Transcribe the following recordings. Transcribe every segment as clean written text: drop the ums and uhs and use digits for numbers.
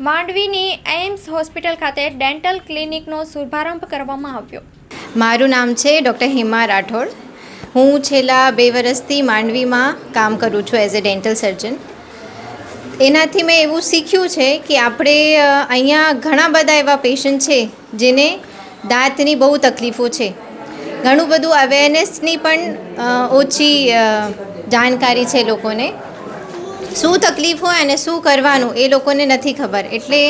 માંડવીની AIIMS hospital ખાતે dental ક્લિનિકનો શુભારંભ કરવામાં આવ્યો। મારું નામ છે ડૉક્ટર હિમા રાઠોડ। હું છેલ્લા 2 વર્ષથી માંડવીમાં કામ કરું છું એઝ અ ડેન્ટલ સર્જન। એનાથી મેં એવું શીખ્યું છે કે આપણે અહીંયા ઘણા બધા એવા પેશન્ટ છે જેને દાંતની બહુ તકલીફો છે। ઘણું બધું અવેરનેસની પણ ઓછી જાણકારી છે લોકોને। શું તકલીફ હોય અને શું કરવાનું એ લોકોને નથી ખબર। એટલે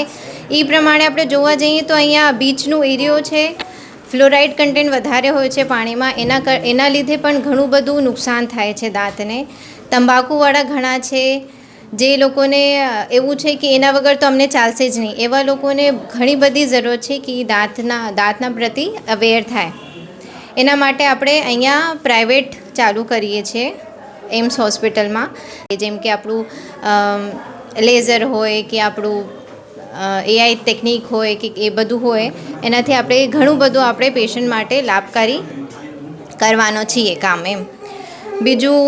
એ પ્રમાણે આપણે જોવા જઈએ તો અહીંયા બીચનું એરિયો છે, ફ્લોરાઇડ કન્ટેન્ટ વધારે હોય છે પાણીમાં, એના લીધે પણ ઘણું બધું નુકસાન થાય છે દાંતને। તંબાકુવાળા ઘણા છે જે લોકોને એવું છે કે એના વગર તો અમને ચાલશે જ નહીં, એવા લોકોને ઘણી બધી જરૂર છે કે દાંતના પ્રતિ અવેર થાય। એના માટે આપણે અહીંયા પ્રાઇવેટ ચાલુ કરીએ છીએ એમ્સ હોસ્પિટલમાં। જેમ કે આપણું લેઝર હોય કે આપણું AI ટેકનિક હોય કે એ બધું હોય, એનાથી આપણે ઘણું બધું આપણે પેશન્ટ માટે લાભકારી કરવાનો છીએ કામ એમ। બીજું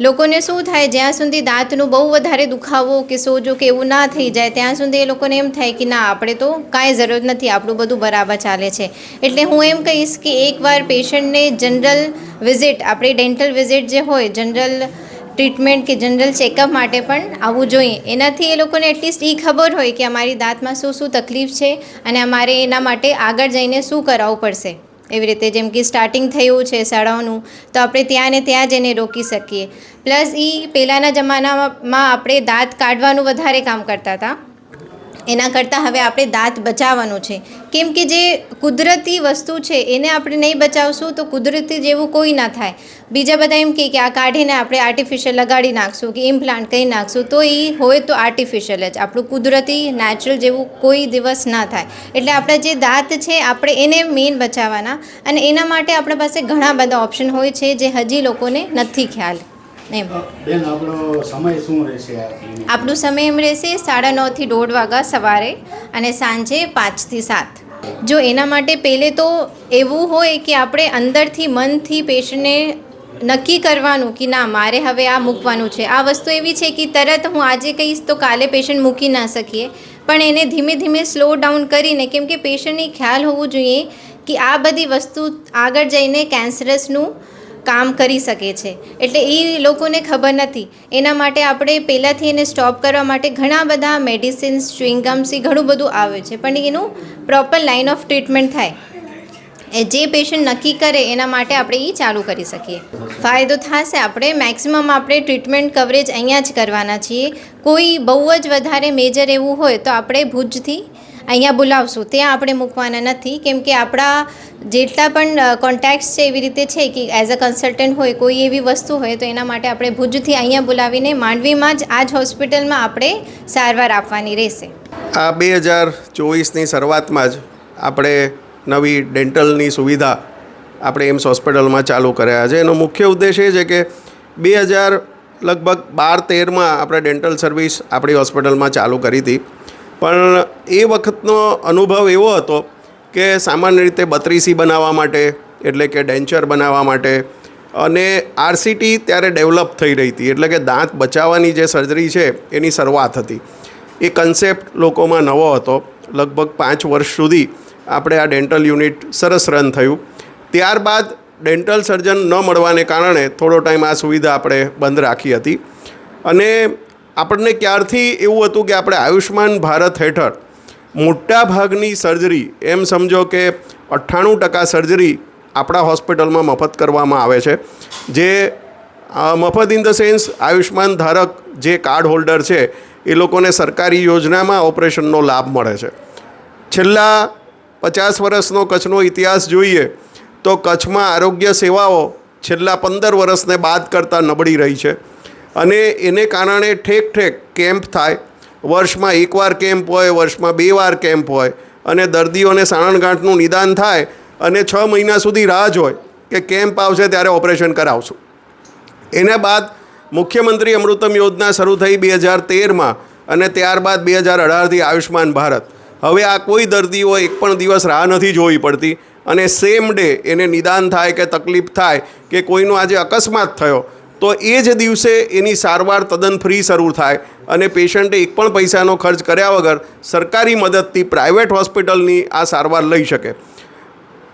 લોકોને શું થાય, જ્યાં સુધી દાંતનું બહુ વધારે દુખાવો કે સોજો કે એવું ના થઈ જાય ત્યાં સુધી એ લોકોને એમ થાય કે ના આપણે તો કાંઈ જરૂર નથી, આપણું બધું બરાબર ચાલે છે। એટલે હું એમ કહીશ કે એકવાર પેશન્ટને જનરલ વિઝિટ, આપણી ડેન્ટલ વિઝિટ જે હોય, જનરલ ટ્રીટમેન્ટ કે જનરલ ચેકઅપ માટે પણ આવવું જોઈએ। એનાથી એ લોકોને એટલીસ્ટ એ ખબર હોય કે અમારી દાંતમાં શું શું તકલીફ છે અને અમારે એના માટે આગળ જઈને શું કરાવવું પડશે। એવી રીતે જેમ કે સ્ટાર્ટિંગ થયું છે શાળાઓનું તો આપણે ત્યાં ને ત્યાં જ એને રોકી શકીએ। પ્લસ એ પહેલાંના જમાનામાં આપણે દાંત કાઢવાનું વધારે કામ કરતા હતા, એના કરતાં હવે આપણે દાંત બચાવવાનું છે। કેમ કે જે કુદરતી વસ્તુ છે એને આપણે નહીં બચાવશું તો કુદરતી જેવું કોઈ ના થાય। બીજા બધા એમ કે આ કાઢીને આપણે આર્ટિફિશિયલ લગાડી નાખશું કે ઇમ્પ્લાન્ટ કરી નાખશું, તો એ હોય તો આર્ટિફિશિયલ જ, આપણું કુદરતી નેચરલ જેવું કોઈ દિવસ ના થાય। એટલે આપણા જે દાંત છે આપણે એને મેઇન બચાવવાના, અને એના માટે આપણા પાસે ઘણા બધા ઓપ્શન હોય છે જે હજી લોકોને નથી ખ્યાલ એમ। બેન, આપણો સમય શું રહેશે? આપણું સમય એમ રહેશે 9:30 થી 1:30 વાગ્યા સવારે અને સાંજે 5 થી 7। જો એના માટે પહેલે તો એવું હોય કે આપણે અંદરથી મનથી પેશન્ટને નક્કી કરવાનું કે ના મારે હવે આ મૂકવાનું છે। આ વસ્તુ એવી છે કે તરત હું આજે કહીશ તો કાલે પેશન્ટ મૂકી ના શકીએ, પણ એને ધીમે ધીમે સ્લો ડાઉન કરીને, કેમ કે પેશન્ટને ખ્યાલ હોવું જોઈએ કે આ બધી વસ્તુ આગળ જઈને કેન્સરસનું કામ કરી શકે છે। એટલે એ લોકોને ખબર નથી, એના માટે આપણે પહેલાંથી એને સ્ટોપ કરવા માટે ઘણા બધા મેડિસિન્સ, ચ્યુઇંગમ્સ એ ઘણું બધું આવે છે, પણ એનું પ્રોપર લાઇન ઓફ ટ્રીટમેન્ટ થાય, એ જે પેશન્ટ નક્કી કરે એના માટે આપણે એ ચાલુ કરી શકીએ। ફાયદો થશે, આપણે મેક્સિમમ આપણે ટ્રીટમેન્ટ કવરેજ અહીંયા જ કરવાના છીએ। કોઈ બહુ જ વધારે મેજર એવું હોય તો આપણે ભુજથી અહીંયા બોલાવશું, ત્યાં આપણે મૂકવાના નથી। કેમ કે આપણા જેટલા પણ કોન્ટેક્ટ્સ છે એવી રીતે છે કે એઝ અ કન્સલ્ટન્ટ હોય કોઈ એવી વસ્તુ હોય તો એના માટે આપણે ભુજથી અહીંયા બોલાવીને માંડવીમાં જ આ જ હોસ્પિટલમાં આપણે સારવાર આપવાની રહેશે। આ 2024ની શરૂઆતમાં જ આપણે નવી ડેન્ટલની સુવિધા આપણે એમ્સ હોસ્પિટલમાં ચાલુ કર્યા છે। એનો મુખ્ય ઉદ્દેશ એ છે કે 2012-13માં આપણે ડેન્ટલ સર્વિસ આપણી હોસ્પિટલમાં ચાલુ કરી હતી, પણ એ વખતનો અનુભવ એવો હતો કે સામાન્ય રીતે 32C બનાવવા માટે, એટલે કે ડેન્ચર બનાવવા માટે, અને RCT ત્યારે ડેવલપ થઈ રહી હતી, એટલે કે દાંત બચાવવાની જે સર્જરી છે એની શરૂઆત હતી। એ કન્સેપ્ટ લોકોમાં નવો હતો। લગભગ 5 વર્ષ સુધી આપણે આ ડેન્ટલ યુનિટ સરસ રન થયું। ત્યારબાદ ડેન્ટલ સર્જન ન મળવાને કારણે થોડો ટાઈમ આ સુવિધા આપણે બંધ રાખી હતી, અને આપણને ક્યારથી એવું હતું કે આપણે આયુષ્માન ભારત હેઠળ મોટા ભાગની સર્જરી, એમ સમજો કે 98% સર્જરી આપણા હોસ્પિટલમાં મફત કરવામાં આવે છે। જે મફત ઇન ધ સેન્સ આયુષ્માન ધારક જે કાર્ડ હોલ્ડર છે એ લોકોને સરકારી યોજનામાં ઓપરેશનનો લાભ મળે છે। છેલ્લા 50 વર્ષનો કચ્છનો ઇતિહાસ જોઈએ તો કચ્છમાં આરોગ્ય સેવાઓ છેલ્લા 15 વર્ષને બાદ કરતાં નબળી રહી છે, અને એને કારણે ઠેક ઠેક કેમ્પ થાય। વર્ષમાં 1 વાર કેમ્પ હોય, વર્ષમાં 2 વાર કેમ્પ હોય, અને દર્દીઓને સાણગાંઠનું નિદાન થાય અને 6 મહિના સુધી રાહ જોય કે કેમ્પ આવશે ત્યારે ઓપરેશન કરાવશું। એના બાદ મુખ્યમંત્રી અમૃતમ યોજના શરૂ થઈ 2013માં, અને ત્યારબાદ 2018થી આયુષ્માન ભારત। હવે આ કોઈ દર્દીઓ એક પણ દિવસ રાહ નથી જોવી પડતી, અને સેમ ડે એને નિદાન થાય કે તકલીફ થાય કે કોઈનો આજે અકસ્માત થયો તો એ જ દિવસે એની સારવાર તદ્દન ફ્રી શરૂ થાય અને પેશન્ટે એક પણ પૈસાનો ખર્ચ કર્યા વગર સરકારી મદદથી પ્રાઇવેટ હોસ્પિટલની આ સારવાર લઈ શકે.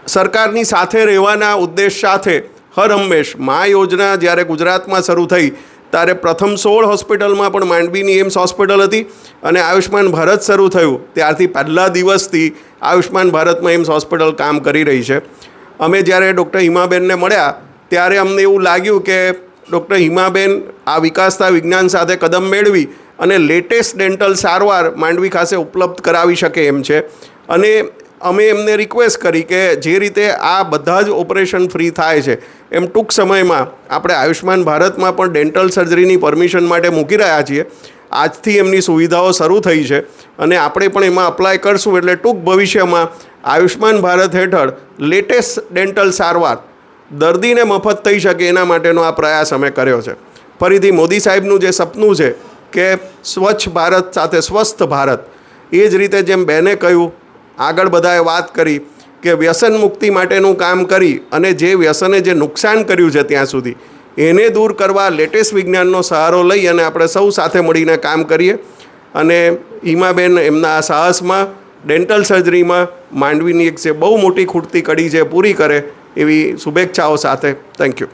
સરકારની સાથે રહેવાના ઉદ્દેશ સાથે હર હંમેશ મા યોજના જ્યારે ગુજરાતમાં શરૂ થઈ ત્યારે પ્રથમ 16 હોસ્પિટલમાં પણ માંડવીની એમ્સ હોસ્પિટલ હતી અને આયુષ્માન ભારત શરૂ થયું ત્યારથી પહેલા દિવસથી આયુષ્માન ભારતમાં એમ્સ હોસ્પિટલ કામ કરી રહી છે. અમે જ્યારે ડૉક્ટર હિમાબેનને મળ્યા ત્યારે અમને એવું લાગ્યું કે ડૉક્ટર હિમાબેન આ વિકાસતા વિજ્ઞાન સાથે કદમ મેળવી અને લેટેસ્ટ ડેન્ટલ સારવાર માંડવી ખાતે ઉપલબ્ધ કરાવી શકે એમ છે. અને અમે એમને રિક્વેસ્ટ કરી કે જે રીતે આ બધા જ ઓપરેશન ફ્રી થાય છે એમ ટૂંક સમયમાં આપણે આયુષ્માન ભારતમાં પણ ડેન્ટલ સર્જરીની પરમિશન માટે મૂકી રહ્યા છીએ. આજથી એમની સુવિધાઓ શરૂ થઈ છે અને આપણે પણ એમાં અપ્લાય કરશું એટલે ટૂંક ભવિષ્યમાં આયુષ્માન ભારત હેઠળ લેટેસ્ટ ડેન્ટલ સારવાર દર્દીને મફત થઈ શકે એના માટેનો આ પ્રયાસ અમે કર્યો છે. ફરીથી મોદી સાહેબનું જે સપનું છે કે સ્વચ્છ ભારત સાથે સ્વસ્થ ભારત, એ જ રીતે જેમ બેને કહ્યું, આગળ બધાએ વાત કરી કે વ્યસન મુક્તિ માટેનું કામ કરી અને જે વ્યસને જે નુકસાન કર્યું છે ત્યાં સુધી એને દૂર કરવા લેટેસ્ટ વિજ્ઞાનનો સહારો લઈ અને આપણે સૌ સાથે મળીને કામ કરીએ અને હિમાબેન એમના આ સાહસમાં ડેન્ટલ સર્જરીમાં માંડવીની એક જે બહુ મોટી ખૂટતી કડી છે પૂરી કરે એવી શુભેચ્છાઓ સાથે. Thank you.